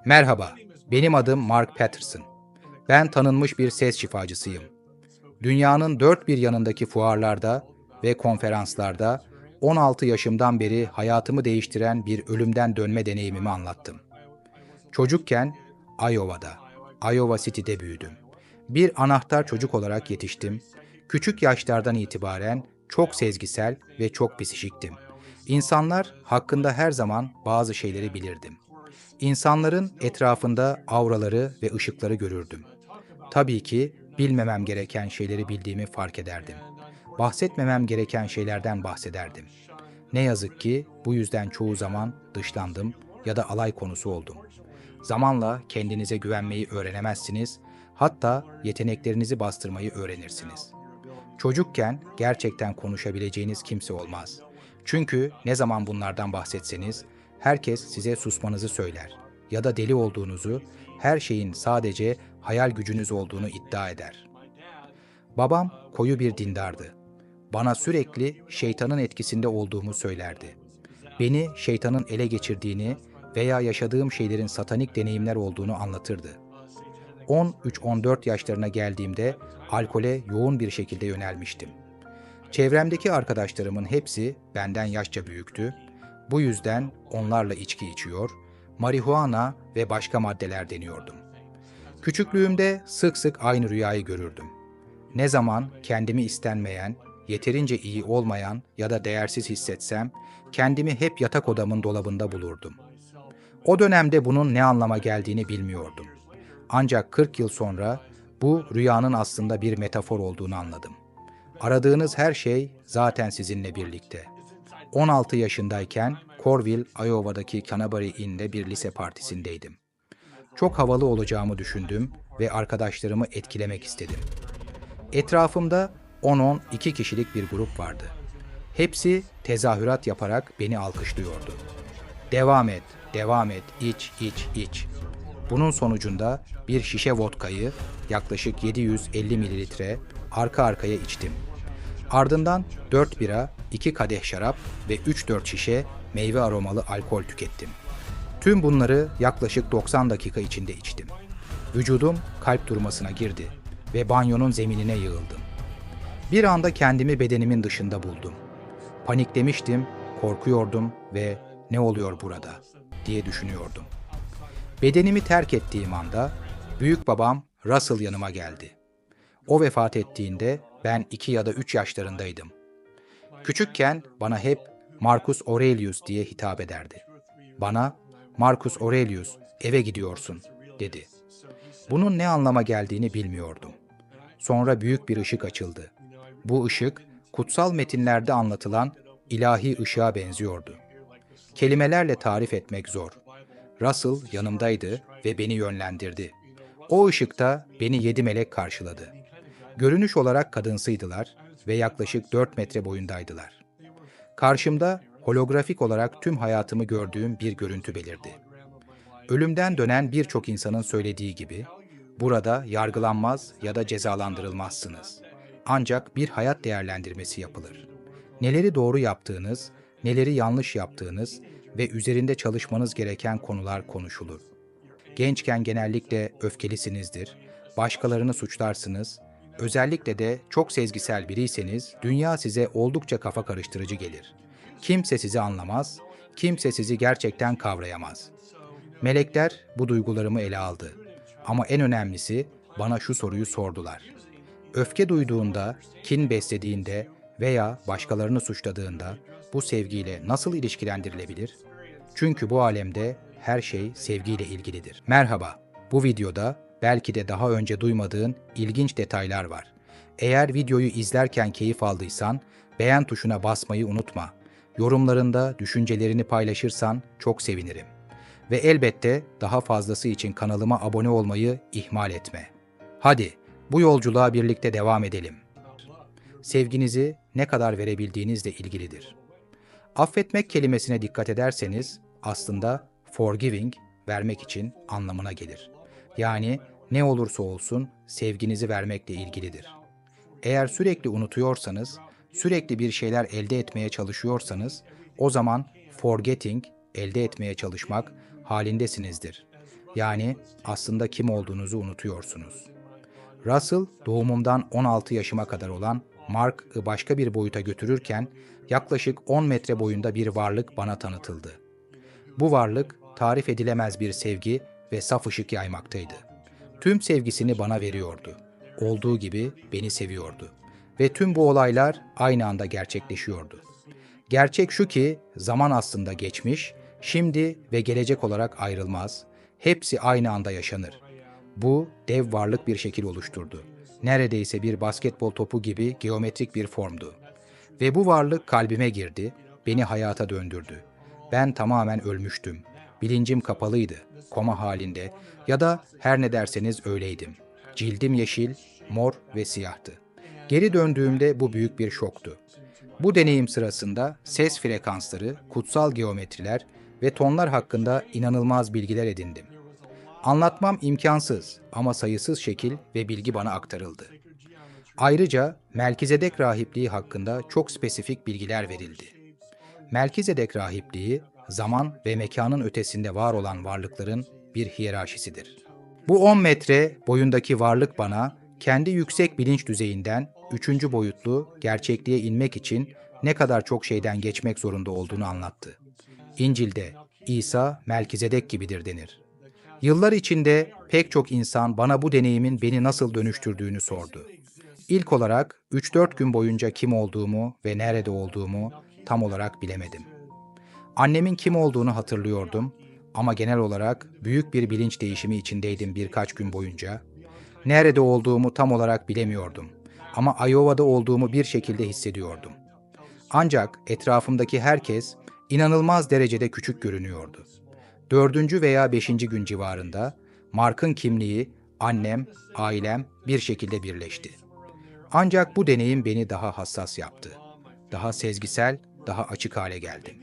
Merhaba, benim adım Mark Patterson. Ben tanınmış bir ses şifacısıyım. Dünyanın dört bir yanındaki fuarlarda ve konferanslarda 16 yaşımdan beri hayatımı değiştiren bir ölümden dönme deneyimimi anlattım. Çocukken Iowa'da, Iowa City'de büyüdüm. Bir anahtar çocuk olarak yetiştim. Küçük yaşlardan itibaren çok sezgisel ve çok psikiktim. İnsanlar hakkında her zaman bazı şeyleri bilirdim. İnsanların etrafında auraları ve ışıkları görürdüm. Tabii ki bilmemem gereken şeyleri bildiğimi fark ederdim. Bahsetmemem gereken şeylerden bahsederdim. Ne yazık ki bu yüzden çoğu zaman dışlandım ya da alay konusu oldum. Zamanla kendinize güvenmeyi öğrenemezsiniz, hatta yeteneklerinizi bastırmayı öğrenirsiniz. Çocukken gerçekten konuşabileceğiniz kimse olmaz. Çünkü ne zaman bunlardan bahsetseniz herkes size susmanızı söyler ya da deli olduğunuzu, her şeyin sadece hayal gücünüz olduğunu iddia eder. Babam koyu bir dindardı. Bana sürekli şeytanın etkisinde olduğumu söylerdi. Beni şeytanın ele geçirdiğini veya yaşadığım şeylerin satanik deneyimler olduğunu anlatırdı. 13-14 yaşlarına geldiğimde alkole yoğun bir şekilde yönelmiştim. Çevremdeki arkadaşlarımın hepsi benden yaşça büyüktü. Bu yüzden onlarla içki içiyor, marihuana ve başka maddeler deniyordum. Küçüklüğümde sık sık aynı rüyayı görürdüm. Ne zaman kendimi istenmeyen, yeterince iyi olmayan ya da değersiz hissetsem, kendimi hep yatak odamın dolabında bulurdum. O dönemde bunun ne anlama geldiğini bilmiyordum. Ancak 40 yıl sonra bu rüyanın aslında bir metafor olduğunu anladım. Aradığınız her şey zaten sizinle birlikte. 16 yaşındayken Corville, Iowa'daki Canterbury Inn'de bir lise partisindeydim. Çok havalı olacağımı düşündüm ve arkadaşlarımı etkilemek istedim. Etrafımda 10-12 kişilik bir grup vardı. Hepsi tezahürat yaparak beni alkışlıyordu. Devam et, devam et, iç, iç, iç. Bunun sonucunda bir şişe vodkayı yaklaşık 750 mililitre arka arkaya içtim. Ardından 4 bira, 2 kadeh şarap ve 3-4 şişe meyve aromalı alkol tükettim. Tüm bunları yaklaşık 90 dakika içinde içtim. Vücudum kalp durmasına girdi ve banyonun zeminine yığıldım. Bir anda kendimi bedenimin dışında buldum. Paniklemiştim, korkuyordum ve "Ne oluyor burada?" diye düşünüyordum. Bedenimi terk ettiğim anda büyük babam Russell yanıma geldi. O vefat ettiğinde ben 2 ya da 3 yaşlarındaydım. Küçükken bana hep Marcus Aurelius diye hitap ederdi. Bana "Marcus Aurelius, eve gidiyorsun." dedi. Bunun ne anlama geldiğini bilmiyordum. Sonra büyük bir ışık açıldı. Bu ışık kutsal metinlerde anlatılan ilahi ışığa benziyordu. Kelimelerle tarif etmek zor. Russell yanımdaydı ve beni yönlendirdi. O ışıkta beni 7 melek karşıladı. Görünüş olarak kadınsıydılar ve yaklaşık 4 metre boyundaydılar. Karşımda holografik olarak tüm hayatımı gördüğüm bir görüntü belirdi. Ölümden dönen birçok insanın söylediği gibi, burada yargılanmaz ya da cezalandırılmazsınız. Ancak bir hayat değerlendirmesi yapılır. Neleri doğru yaptığınız, neleri yanlış yaptığınız ve üzerinde çalışmanız gereken konular konuşulur. Gençken genellikle öfkelisinizdir, başkalarını suçlarsınız, özellikle de çok sezgisel biriyseniz dünya size oldukça kafa karıştırıcı gelir. Kimse sizi anlamaz, kimse sizi gerçekten kavrayamaz. Melekler bu duygularımı ele aldı. Ama en önemlisi bana şu soruyu sordular. Öfke duyduğunda, kin beslediğinde veya başkalarını suçladığında bu sevgiyle nasıl ilişkilendirilebilir? Çünkü bu alemde her şey sevgiyle ilgilidir. Merhaba, bu videoda belki de daha önce duymadığın ilginç detaylar var. Eğer videoyu izlerken keyif aldıysan, beğen tuşuna basmayı unutma. Yorumlarında düşüncelerini paylaşırsan çok sevinirim. Ve elbette daha fazlası için kanalıma abone olmayı ihmal etme. Hadi, bu yolculuğa birlikte devam edelim. Sevginizi ne kadar verebildiğinizle ilgilidir. Affetmek kelimesine dikkat ederseniz aslında forgiving, vermek için anlamına gelir. Yani ne olursa olsun sevginizi vermekle ilgilidir. Eğer sürekli unutuyorsanız, sürekli bir şeyler elde etmeye çalışıyorsanız, o zaman forgetting, elde etmeye çalışmak halindesinizdir. Yani aslında kim olduğunuzu unutuyorsunuz. Russell, doğumumdan 16 yaşıma kadar olan Mark'ı başka bir boyuta götürürken yaklaşık 10 metre boyunda bir varlık bana tanıtıldı. Bu varlık tarif edilemez bir sevgi ve saf ışık yaymaktaydı. Tüm sevgisini bana veriyordu. Olduğu gibi beni seviyordu. Ve tüm bu olaylar aynı anda gerçekleşiyordu. Gerçek şu ki zaman aslında geçmiş, şimdi ve gelecek olarak ayrılmaz. Hepsi aynı anda yaşanır. Bu dev varlık bir şekil oluşturdu. Neredeyse bir basketbol topu gibi geometrik bir formdu. Ve bu varlık kalbime girdi, beni hayata döndürdü. Ben tamamen ölmüştüm. Bilincim kapalıydı, koma halinde ya da her ne derseniz öyleydim. Cildim yeşil, mor ve siyahtı. Geri döndüğümde bu büyük bir şoktu. Bu deneyim sırasında ses frekansları, kutsal geometriler ve tonlar hakkında inanılmaz bilgiler edindim. Anlatmam imkansız ama sayısız şekil ve bilgi bana aktarıldı. Ayrıca Melkizedek rahipliği hakkında çok spesifik bilgiler verildi. Melkizedek rahipliği, zaman ve mekanın ötesinde var olan varlıkların bir hiyerarşisidir. Bu 10 metre boyundaki varlık bana kendi yüksek bilinç düzeyinden üçüncü boyutlu gerçekliğe inmek için ne kadar çok şeyden geçmek zorunda olduğunu anlattı. İncil'de İsa Melkizedek gibidir denir. Yıllar içinde pek çok insan bana bu deneyimin beni nasıl dönüştürdüğünü sordu. İlk olarak 3-4 gün boyunca kim olduğumu ve nerede olduğumu tam olarak bilemedim. Annemin kim olduğunu hatırlıyordum ama genel olarak büyük bir bilinç değişimi içindeydim birkaç gün boyunca. Nerede olduğumu tam olarak bilemiyordum ama Iowa'da olduğumu bir şekilde hissediyordum. Ancak etrafımdaki herkes inanılmaz derecede küçük görünüyordu. 4. veya 5. gün civarında Mark'ın kimliği, annem, ailem bir şekilde birleşti. Ancak bu deneyim beni daha hassas yaptı. Daha sezgisel, daha açık hale geldim.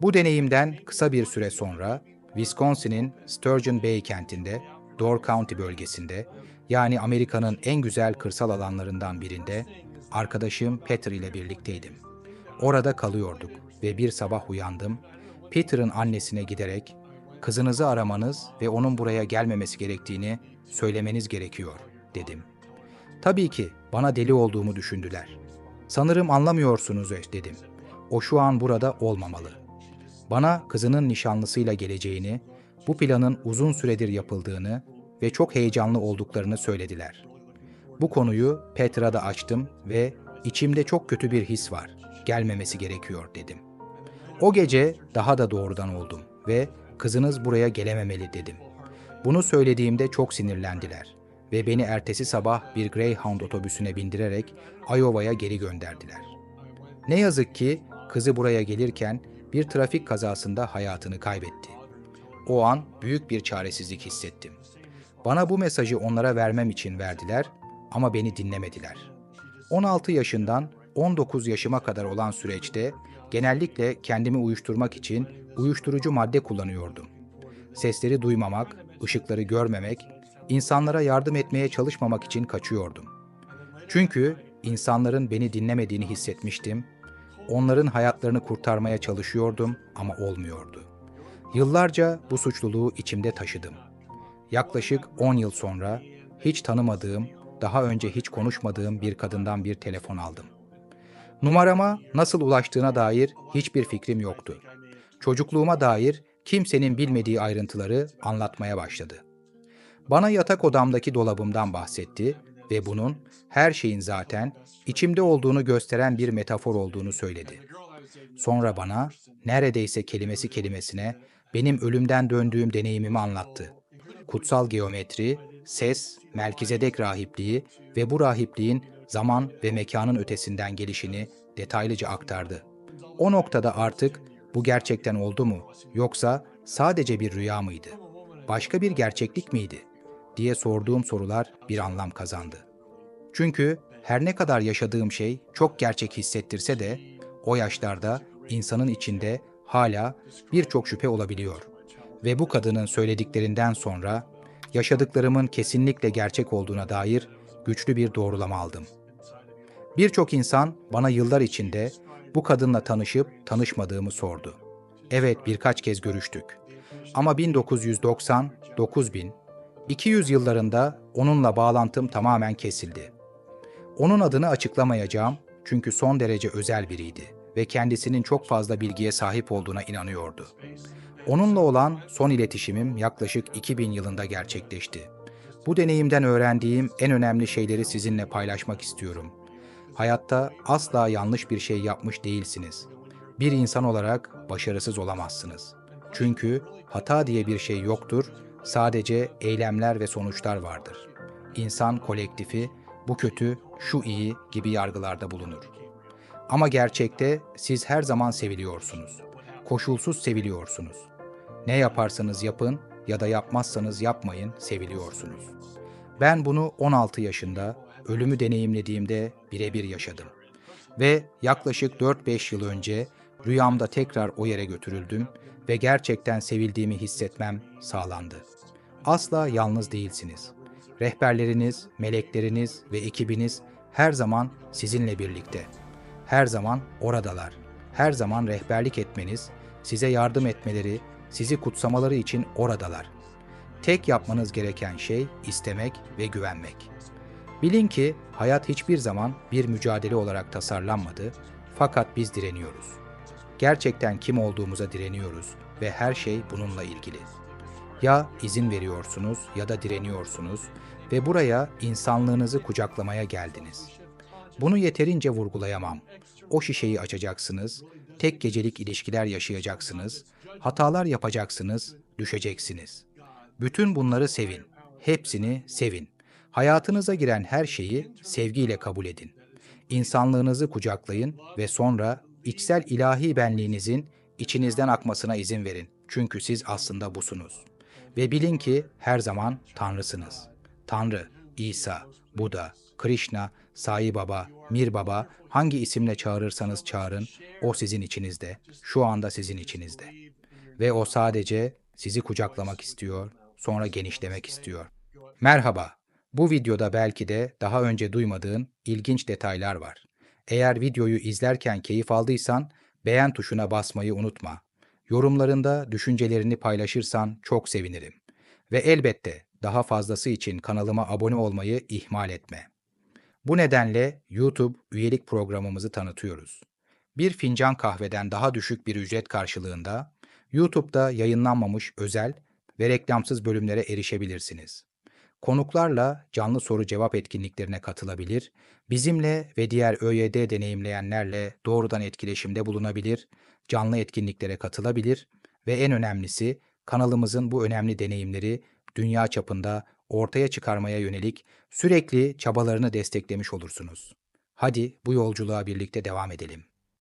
Bu deneyimden kısa bir süre sonra Wisconsin'in Sturgeon Bay kentinde, Door County bölgesinde, yani Amerika'nın en güzel kırsal alanlarından birinde arkadaşım Peter ile birlikteydim. Orada kalıyorduk ve bir sabah uyandım. Peter'ın annesine giderek "Kızınızı aramanız ve onun buraya gelmemesi gerektiğini söylemeniz gerekiyor," dedim. Tabii ki bana deli olduğumu düşündüler. "Sanırım anlamıyorsunuz," dedim. "O şu an burada olmamalı." Bana kızının nişanlısıyla geleceğini, bu planın uzun süredir yapıldığını ve çok heyecanlı olduklarını söylediler. Bu konuyu Peter'a da açtım ve "İçimde çok kötü bir his var. Gelmemesi gerekiyor," dedim. O gece daha da doğrudan oldum ve "Kızınız buraya gelememeli," dedim. Bunu söylediğimde çok sinirlendiler ve beni ertesi sabah bir Greyhound otobüsüne bindirerek Iowa'ya geri gönderdiler. Ne yazık ki kızı buraya gelirken bir trafik kazasında hayatını kaybetti. O an büyük bir çaresizlik hissettim. Bana bu mesajı onlara vermem için verdiler ama beni dinlemediler. 16 yaşından 19 yaşıma kadar olan süreçte genellikle kendimi uyuşturmak için uyuşturucu madde kullanıyordum. Sesleri duymamak, ışıkları görmemek, insanlara yardım etmeye çalışmamak için kaçıyordum. Çünkü insanların beni dinlemediğini hissetmiştim. Onların hayatlarını kurtarmaya çalışıyordum ama olmuyordu. Yıllarca bu suçluluğu içimde taşıdım. Yaklaşık 10 yıl sonra hiç tanımadığım, daha önce hiç konuşmadığım bir kadından bir telefon aldım. Numarama nasıl ulaştığına dair hiçbir fikrim yoktu. Çocukluğuma dair kimsenin bilmediği ayrıntıları anlatmaya başladı. Bana yatak odamdaki dolabımdan bahsetti ve bunun her şeyin zaten içimde olduğunu gösteren bir metafor olduğunu söyledi. Sonra bana neredeyse kelimesi kelimesine benim ölümden döndüğüm deneyimimi anlattı. Kutsal geometri, ses, Melkizedek rahipliği ve bu rahipliğin zaman ve mekanın ötesinden gelişini detaylıca aktardı. O noktada artık bu gerçekten oldu mu yoksa sadece bir rüya mıydı? Başka bir gerçeklik miydi? Diye sorduğum sorular bir anlam kazandı. Çünkü her ne kadar yaşadığım şey çok gerçek hissettirse de o yaşlarda insanın içinde hala birçok şüphe olabiliyor. Ve bu kadının söylediklerinden sonra yaşadıklarımın kesinlikle gerçek olduğuna dair güçlü bir doğrulama aldım. Birçok insan bana yıllar içinde bu kadınla tanışıp tanışmadığımı sordu. Evet, birkaç kez görüştük. Ama 1990 9000, 200 yıllarında onunla bağlantım tamamen kesildi. Onun adını açıklamayacağım çünkü son derece özel biriydi ve kendisinin çok fazla bilgiye sahip olduğuna inanıyordu. Onunla olan son iletişimim yaklaşık 2000 yılında gerçekleşti. Bu deneyimden öğrendiğim en önemli şeyleri sizinle paylaşmak istiyorum. Hayatta asla yanlış bir şey yapmış değilsiniz. Bir insan olarak başarısız olamazsınız. Çünkü hata diye bir şey yoktur, sadece eylemler ve sonuçlar vardır. İnsan kolektifi, bu kötü, şu iyi gibi yargılarda bulunur. Ama gerçekte siz her zaman seviliyorsunuz. Koşulsuz seviliyorsunuz. Ne yaparsanız yapın ya da yapmazsanız yapmayın, seviliyorsunuz. Ben bunu 16 yaşında, ölümü deneyimlediğimde birebir yaşadım. Ve yaklaşık 4-5 yıl önce rüyamda tekrar o yere götürüldüm ve gerçekten sevildiğimi hissetmem sağlandı. Asla yalnız değilsiniz. Rehberleriniz, melekleriniz ve ekibiniz her zaman sizinle birlikte. Her zaman oradalar. Her zaman rehberlik etmeniz, size yardım etmeleri, sizi kutsamaları için oradalar. Tek yapmanız gereken şey istemek ve güvenmek. Bilin ki hayat hiçbir zaman bir mücadele olarak tasarlanmadı, fakat biz direniyoruz. Gerçekten kim olduğumuza direniyoruz ve her şey bununla ilgili. Ya izin veriyorsunuz ya da direniyorsunuz ve buraya insanlığınızı kucaklamaya geldiniz. Bunu yeterince vurgulayamam. O şişeyi açacaksınız, tek gecelik ilişkiler yaşayacaksınız, hatalar yapacaksınız, düşeceksiniz. Bütün bunları sevin. Hepsini sevin. Hayatınıza giren her şeyi sevgiyle kabul edin. İnsanlığınızı kucaklayın ve sonra içsel ilahi benliğinizin içinizden akmasına izin verin. Çünkü siz aslında busunuz. Ve bilin ki her zaman Tanrısınız. Tanrı, İsa, Buda, Krishna, Sai Baba, Mir Baba, hangi isimle çağırırsanız çağırın, o sizin içinizde, şu anda sizin içinizde. Ve o sadece sizi kucaklamak istiyor, sonra genişlemek istiyor. Merhaba, bu videoda belki de daha önce duymadığın ilginç detaylar var. Eğer videoyu izlerken keyif aldıysan, beğen tuşuna basmayı unutma. Yorumlarında düşüncelerini paylaşırsan çok sevinirim. Ve elbette daha fazlası için kanalıma abone olmayı ihmal etme. Bu nedenle YouTube üyelik programımızı tanıtıyoruz. Bir fincan kahveden daha düşük bir ücret karşılığında YouTube'da yayınlanmamış özel ve reklamsız bölümlere erişebilirsiniz. Konuklarla canlı soru cevap etkinliklerine katılabilir, bizimle ve diğer ÖYD deneyimleyenlerle doğrudan etkileşimde bulunabilir, canlı etkinliklere katılabilir ve en önemlisi kanalımızın bu önemli deneyimleri dünya çapında ortaya çıkarmaya yönelik sürekli çabalarını desteklemiş olursunuz. Hadi bu yolculuğa birlikte devam edelim.